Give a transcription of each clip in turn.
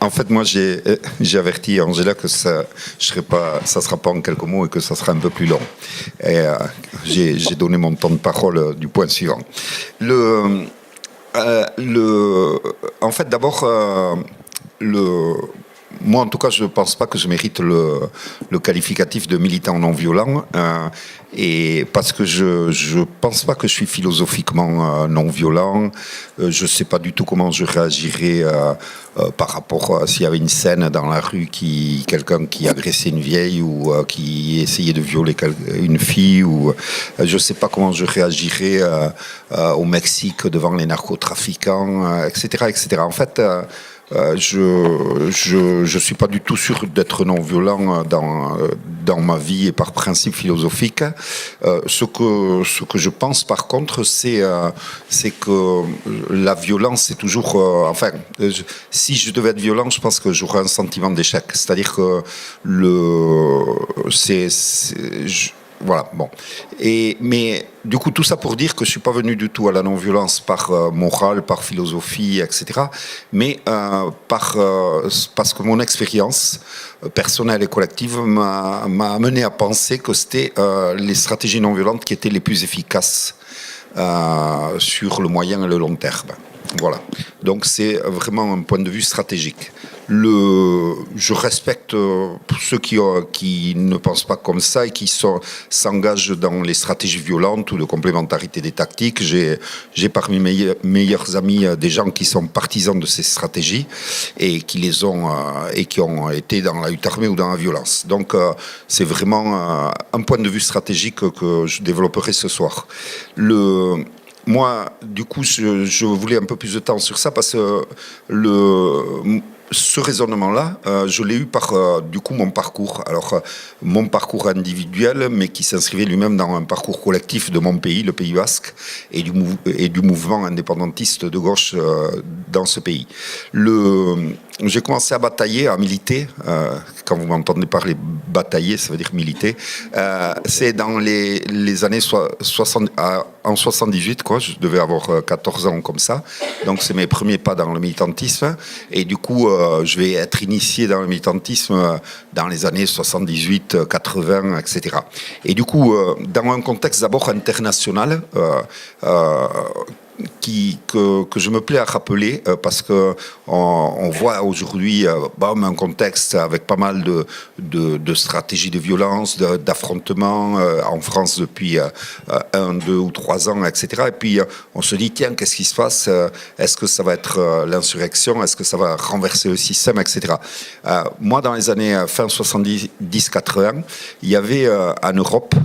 En fait, moi, j'ai averti Angela que ça sera pas en quelques mots et que ça sera un peu plus long. Et j'ai donné mon temps de parole du point suivant. En fait, d'abord, moi, en tout cas, je ne pense pas que je mérite le qualificatif de militant non violent, et parce que je pense pas que je suis philosophiquement non violent. Je ne sais pas du tout comment je réagirais par rapport à s'il y avait une scène dans la rue quelqu'un qui agressait une vieille ou qui essayait de violer une fille, ou je ne sais pas comment je réagirais au Mexique devant les narcotrafiquants, etc., etc. En fait. Je suis pas du tout sûr d'être non violent dans ma vie et par principe philosophique. Ce que je pense par contre, c'est que la violence c'est toujours si je devais être violent, je pense que j'aurais un sentiment d'échec. C'est-à-dire que voilà, bon. Mais du coup, tout ça pour dire que je suis pas venu du tout à la non-violence par morale, par philosophie, etc. Mais parce que mon expérience personnelle et collective m'a amené à penser que c'était les stratégies non-violentes qui étaient les plus efficaces sur le moyen et le long terme. Voilà. Donc c'est vraiment un point de vue stratégique. Je respecte ceux qui ne pensent pas comme ça et qui s'engagent dans les stratégies violentes ou de complémentarité des tactiques. J'ai parmi mes meilleurs amis des gens qui sont partisans de ces stratégies et qui ont été dans la lutte armée ou dans la violence. Donc c'est vraiment un point de vue stratégique que je développerai ce soir. Moi, du coup, je voulais un peu plus de temps sur ça parce que ce raisonnement-là, je l'ai eu par, du coup, mon parcours. Alors, mon parcours individuel, mais qui s'inscrivait lui-même dans un parcours collectif de mon pays, le Pays Basque, et du mouvement indépendantiste de gauche dans ce pays. J'ai commencé à batailler, à militer. Quand vous m'entendez parler batailler, ça veut dire militer. C'est dans les années 60, en 78, quoi. Je devais avoir 14 ans comme ça. Donc, c'est mes premiers pas dans le militantisme. Et du coup, je vais être initié dans le militantisme dans les années 78, 80, etc. Et du coup, dans un contexte d'abord international, que je me plais à rappeler parce que on voit aujourd'hui un contexte avec pas mal de stratégies de violence, d'affrontements en France depuis 1, 2 ou 3 ans, etc. Et puis on se dit tiens, qu'est-ce qui se passe? Est-ce que ça va être l'insurrection? Est-ce que ça va renverser le système, etc. Moi, dans les années fin 70-80, il y avait en Europe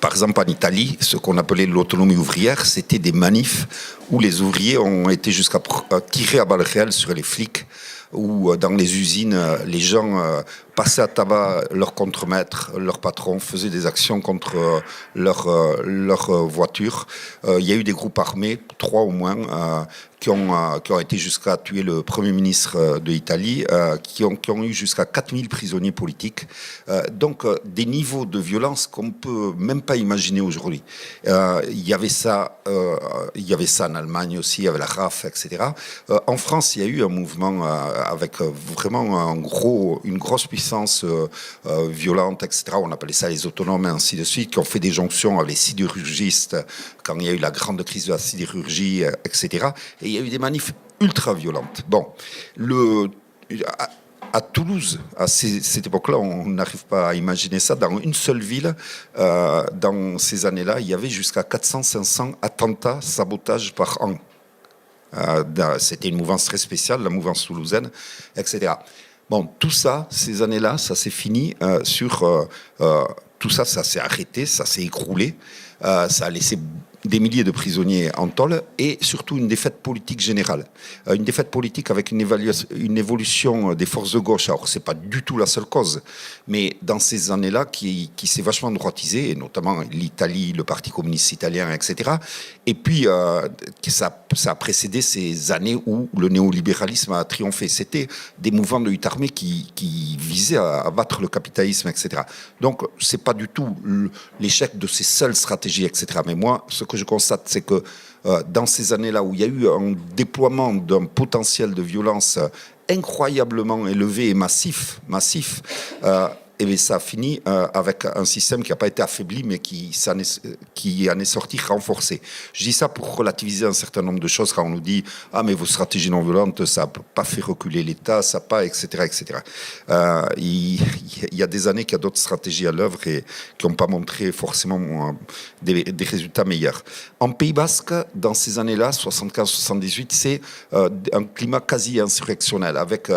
par exemple, en Italie, ce qu'on appelait l'autonomie ouvrière, c'était des manifs où les ouvriers ont été jusqu'à tirer à balles réelles sur les flics, où dans les usines, les gens passaient à tabac leurs contremaîtres, leurs patrons, faisaient des actions contre leur voiture. Il y a eu des groupes armés, 3 au moins, qui ont été jusqu'à tuer le Premier ministre de l'Italie, qui ont eu jusqu'à 4000 prisonniers politiques. Donc des niveaux de violence qu'on ne peut même pas imaginer aujourd'hui. Il y avait ça en Allemagne aussi, avec la RAF, etc. En France, il y a eu un mouvement avec vraiment une grosse puissance violente, etc. On appelait ça les autonomes et ainsi de suite, qui ont fait des jonctions avec les sidérurgistes quand il y a eu la grande crise de la sidérurgie, etc. Et il y a eu des manifs ultra violentes. Bon, à Toulouse, à cette époque-là, on n'arrive pas à imaginer ça. Dans une seule ville, dans ces années-là, il y avait jusqu'à 400-500 attentats, sabotages par an. C'était une mouvance très spéciale, la mouvance toulousaine, etc. Bon, tout ça, ces années-là, ça s'est fini tout ça, ça s'est arrêté, ça s'est écroulé, ça a laissé des milliers de prisonniers en tôle et surtout une défaite politique générale. Une défaite politique avec une évolution des forces de gauche. Alors, c'est pas du tout la seule cause, mais dans ces années-là, qui s'est vachement droitisé, et notamment l'Italie, le Parti communiste italien, etc. Et puis, ça a précédé ces années où le néolibéralisme a triomphé. C'était des mouvements de lutte armée qui visaient à abattre le capitalisme, etc. Donc, c'est pas du tout l'échec de ces seules stratégies, etc. Mais moi, ce que je constate, c'est que dans ces années-là où il y a eu un déploiement d'un potentiel de violence incroyablement élevé et massif, et bien ça a fini avec un système qui n'a pas été affaibli, mais qui en est sorti renforcé. Je dis ça pour relativiser un certain nombre de choses quand on nous dit « Ah, mais vos stratégies non violentes, ça n'a pas fait reculer l'État, ça n'a pas, etc. etc. » Il y a des années qu'il y a d'autres stratégies à l'œuvre et qui n'ont pas montré forcément des résultats meilleurs. En Pays Basque, dans ces années-là, 75-78, c'est un climat quasi insurrectionnel, avec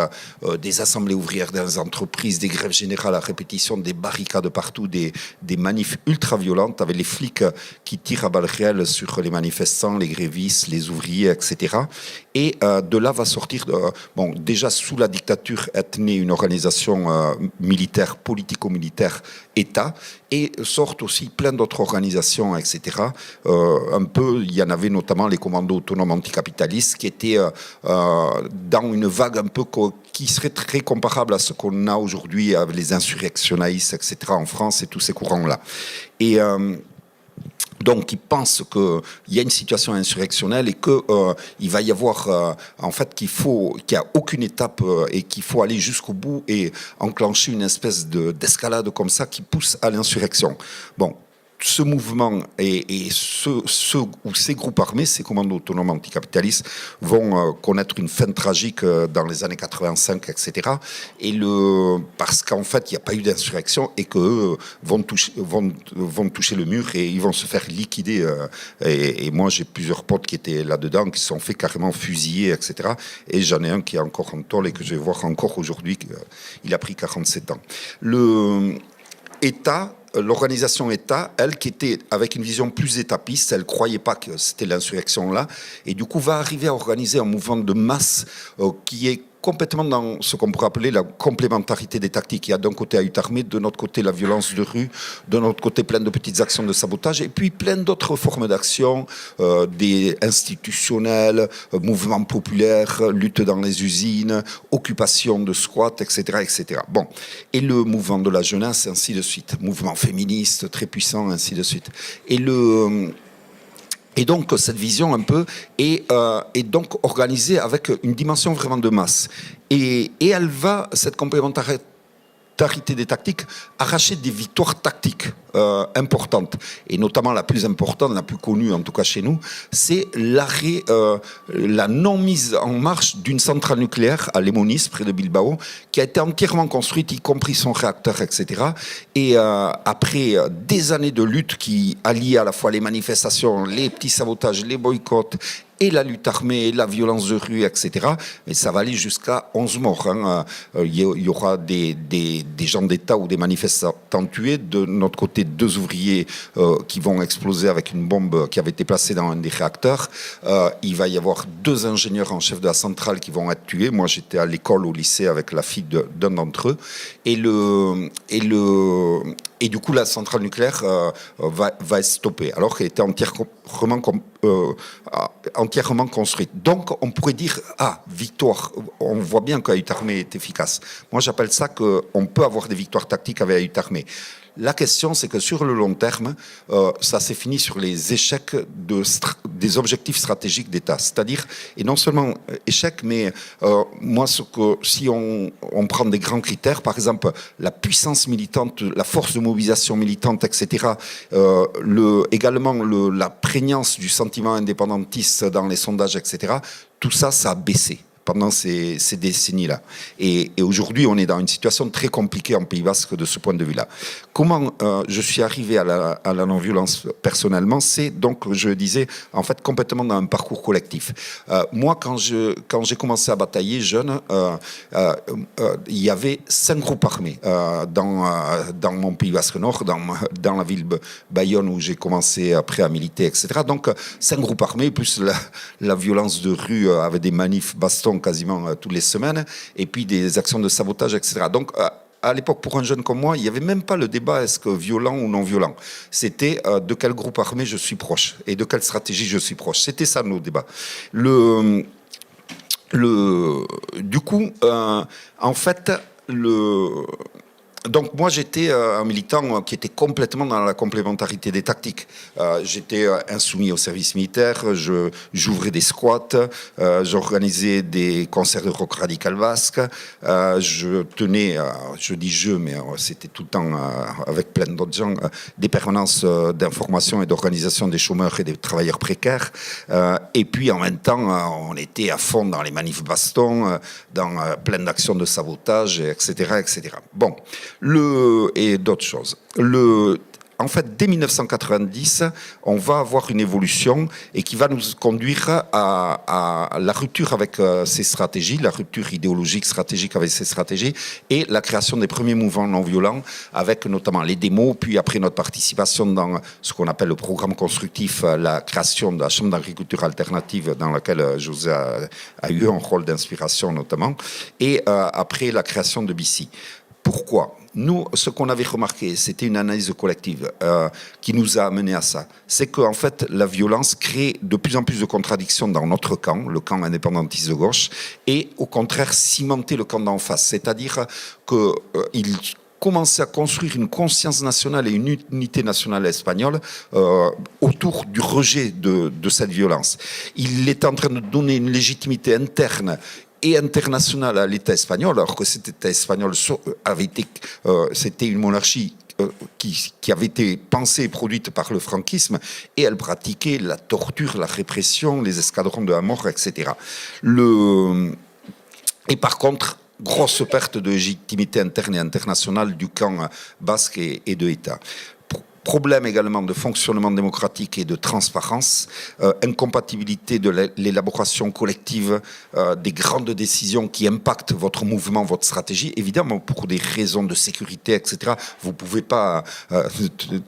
des assemblées ouvrières dans les entreprises, des grèves générales à répétition, des barricades partout, des manifs ultra-violentes, avec les flics qui tirent à balles réelles sur les manifestants, les grévistes, les ouvriers, etc. Et de là va sortir, bon, déjà sous la dictature est née une organisation militaire, politico-militaire, État, et sortent aussi plein d'autres organisations, etc. Un peu, il y en avait notamment les commandos autonomes anticapitalistes qui étaient dans une vague un peu qui serait très comparable à ce qu'on a aujourd'hui avec les insurrectionnaïstes, etc. en France et tous ces courants-là. Et donc, ils pensent qu'il y a une situation insurrectionnelle et qu'il va y avoir, en fait, qu'il n'y a aucune étape et qu'il faut aller jusqu'au bout et enclencher une espèce d'escalade comme ça qui pousse à l'insurrection. Bon. Ce mouvement et ces groupes armés, ces commandos autonomes anticapitalistes, vont connaître une fin tragique dans les années 85, etc. Parce qu'en fait, il n'y a pas eu d'insurrection et qu'eux vont toucher le mur et ils vont se faire liquider. Et moi, j'ai plusieurs potes qui étaient là-dedans, qui se sont fait carrément fusiller, etc. Et j'en ai un qui est encore en tôle et que je vais voir encore aujourd'hui. Il a pris 47 ans. L'organisation État, elle, qui était avec une vision plus étapiste, elle ne croyait pas que c'était l'insurrection là, et du coup va arriver à organiser un mouvement de masse qui est complètement dans ce qu'on pourrait appeler la complémentarité des tactiques. Il y a d'un côté la lutte armée, de notre côté la violence de rue, de notre côté plein de petites actions de sabotage, et puis plein d'autres formes d'action, des institutionnels, mouvements populaires, lutte dans les usines, occupation de squats, etc., etc. Bon, et le mouvement de la jeunesse, ainsi de suite. Mouvement féministe très puissant, ainsi de suite. Et donc, cette vision un peu est donc organisée avec une dimension vraiment de masse. Et elle va, cette complémentarité des tactiques, arracher des victoires tactiques importantes. Et notamment la plus importante, la plus connue en tout cas chez nous, c'est l'arrêt, la non-mise en marche d'une centrale nucléaire à Lemonis, près de Bilbao, qui a été entièrement construite, y compris son réacteur, etc. Et après des années de lutte qui allient à la fois les manifestations, les petits sabotages, les boycotts, et la lutte armée, et la violence de rue, etc. Et ça va aller jusqu'à 11 morts. Hein. Il y aura des gens d'État ou des manifestants tués. De notre côté, 2 ouvriers qui vont exploser avec une bombe qui avait été placée dans un des réacteurs. Il va y avoir 2 ingénieurs en chef de la centrale qui vont être tués. Moi, j'étais à l'école, au lycée, avec la fille d'un d'entre eux. Et du coup, la centrale nucléaire va être stoppée, alors qu'elle était entièrement construite. Donc, on pourrait dire, victoire. On voit bien que la lutte armée est efficace. Moi, j'appelle ça qu'on peut avoir des victoires tactiques avec la lutte armée. La question, c'est que sur le long terme, ça s'est fini sur les échecs des objectifs stratégiques d'État. C'est-à-dire, et non seulement échecs, mais moi, si on prend des grands critères, par exemple, la puissance militante, la force de mobilisation militante, etc., également la prégnance du sentiment indépendantiste dans les sondages, etc., tout ça, ça a baissé pendant ces décennies-là. Et aujourd'hui, on est dans une situation très compliquée en Pays Basque de ce point de vue-là. Comment je suis arrivé à la non-violence personnellement, c'est donc, je disais, en fait, complètement dans un parcours collectif. Moi, quand j'ai commencé à batailler jeune, il y avait 5 groupes armés dans mon Pays Basque Nord, dans la ville de Bayonne où j'ai commencé après à militer, etc. Donc, 5 groupes armés, plus la violence de rue avec des manifs bastons quasiment toutes les semaines, et puis des actions de sabotage, etc. Donc, à l'époque, pour un jeune comme moi, il n'y avait même pas le débat est-ce que violent ou non violent. C'était de quel groupe armé je suis proche et de quelle stratégie je suis proche. C'était ça nos débats. Du coup, en fait, Donc moi j'étais un militant qui était complètement dans la complémentarité des tactiques. J'étais insoumis au service militaire, j'ouvrais des squats, j'organisais des concerts de rock radical basque, je tenais, je dis je, mais c'était tout le temps avec plein d'autres gens, des permanences d'information et d'organisation des chômeurs et des travailleurs précaires. Et puis en même temps, on était à fond dans les manifs bastons, dans plein d'actions de sabotage, etc., etc. Bon. Et d'autres choses. En fait, dès 1990, on va avoir une évolution et qui va nous conduire à la rupture avec ces stratégies, la rupture idéologique, stratégique avec ces stratégies et la création des premiers mouvements non violents avec notamment les démos, puis après notre participation dans ce qu'on appelle le programme constructif, la création de la Chambre d'agriculture alternative dans laquelle José a eu un rôle d'inspiration notamment, et après la création de BICI. Pourquoi ? Nous, ce qu'on avait remarqué, c'était une analyse collective qui nous a amené à ça. C'est qu'en fait, la violence crée de plus en plus de contradictions dans notre camp, le camp indépendantiste de gauche, et au contraire cimentait le camp d'en face. C'est-à-dire qu'il commençait à construire une conscience nationale et une unité nationale espagnole autour du rejet de cette violence. Il est en train de donner une légitimité interne et internationale à l'État espagnol, alors que cet État espagnol c'était une monarchie qui avait été pensée et produite par le franquisme, et elle pratiquait la torture, la répression, les escadrons de la mort, etc. Et par contre, grosse perte de légitimité interne et internationale du camp basque et de l'État. Problème également de fonctionnement démocratique et de transparence, incompatibilité de l'élaboration collective des grandes décisions qui impactent votre mouvement, votre stratégie. Évidemment, pour des raisons de sécurité, etc., vous ne pouvez pas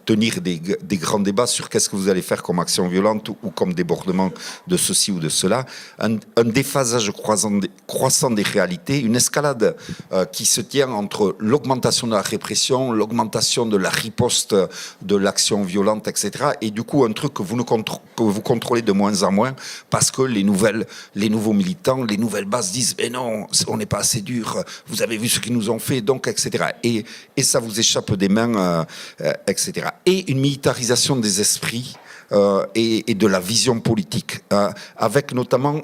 tenir des grands débats sur qu'est-ce que vous allez faire comme action violente ou comme débordement de ceci ou de cela. Un déphasage croissant des réalités, une escalade qui se tient entre l'augmentation de la répression, l'augmentation de la riposte de l'action violente, etc. Et du coup, un truc que vous contrôlez de moins en moins parce que les nouveaux militants, les nouvelles bases disent « Mais non, on n'est pas assez dur, vous avez vu ce qu'ils nous ont fait, donc, etc. » Et ça vous échappe des mains, etc. Et une militarisation des esprits et de la vision politique, avec notamment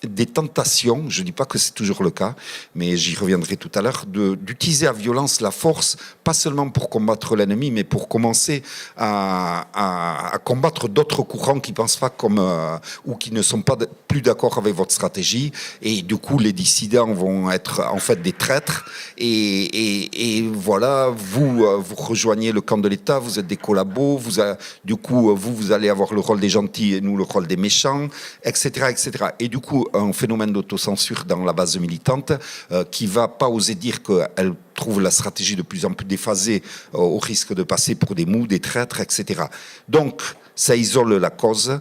des tentations, je ne dis pas que c'est toujours le cas, mais j'y reviendrai tout à l'heure, d'utiliser la violence, la force, pas seulement pour combattre l'ennemi, mais pour commencer à combattre d'autres courants qui ne pensent pas comme, ou qui ne sont pas plus d'accord avec votre stratégie, et du coup les dissidents vont être en fait des traîtres, et voilà, vous rejoignez le camp de l'État, vous êtes des collabos, du coup vous allez avoir le rôle des gentils et nous le rôle des méchants, etc., etc. Et du coup, un phénomène d'autocensure dans la base militante qui va pas oser dire qu'elle trouve la stratégie de plus en plus déphasée au risque de passer pour des mous, des traîtres, etc. Donc, ça isole la cause,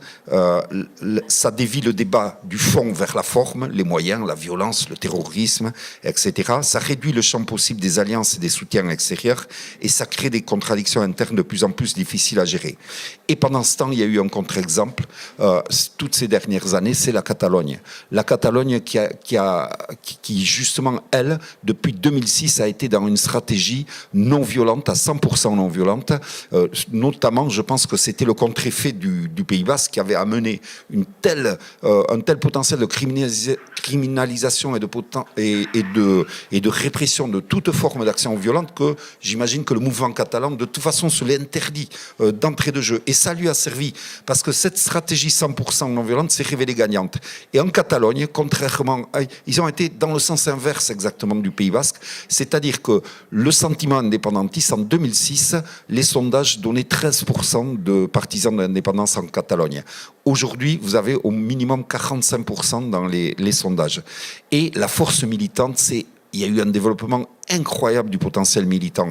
ça dévie le débat du fond vers la forme, les moyens, la violence, le terrorisme, etc. Ça réduit le champ possible des alliances et des soutiens extérieurs et ça crée des contradictions internes de plus en plus difficiles à gérer. Et pendant ce temps, il y a eu un contre-exemple, toutes ces dernières années, c'est la Catalogne. La Catalogne qui justement, elle, depuis 2006, a été dans une stratégie non violente, à 100% non violente, notamment, je pense que c'était le contre-effet du Pays Basque qui avait amené un tel potentiel de criminalisation et de répression de toute forme d'action violente que j'imagine que le mouvement catalan, de toute façon, se l'est interdit d'entrée de jeu. Et ça lui a servi, parce que cette stratégie 100% non violente s'est révélée gagnante. Et en Catalogne, contrairement, ils ont été dans le sens inverse exactement du Pays Basque, c'est-à-dire que le sentiment indépendantiste, en 2006, les sondages donnaient 13% de partisans de l'indépendance en Catalogne. Aujourd'hui, vous avez au minimum 45% dans les sondages. Et la force militante, il y a eu un développement incroyable du potentiel militant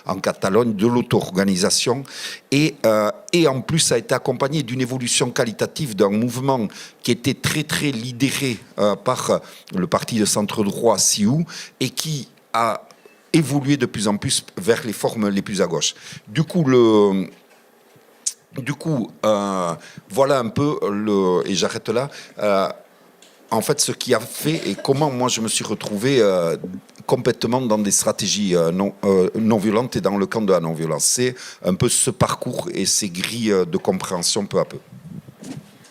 en Catalogne, de l'auto-organisation, et en plus ça a été accompagné d'une évolution qualitative d'un mouvement qui était très très lidéré par le parti de centre-droit CIU et qui a évolué de plus en plus vers les formes les plus à gauche. Du coup, voilà un peu, et j'arrête là, en fait, ce qui a fait et comment moi je me suis retrouvé complètement dans des stratégies non violentes et dans le camp de la non-violence. C'est un peu ce parcours et ces grilles de compréhension peu à peu.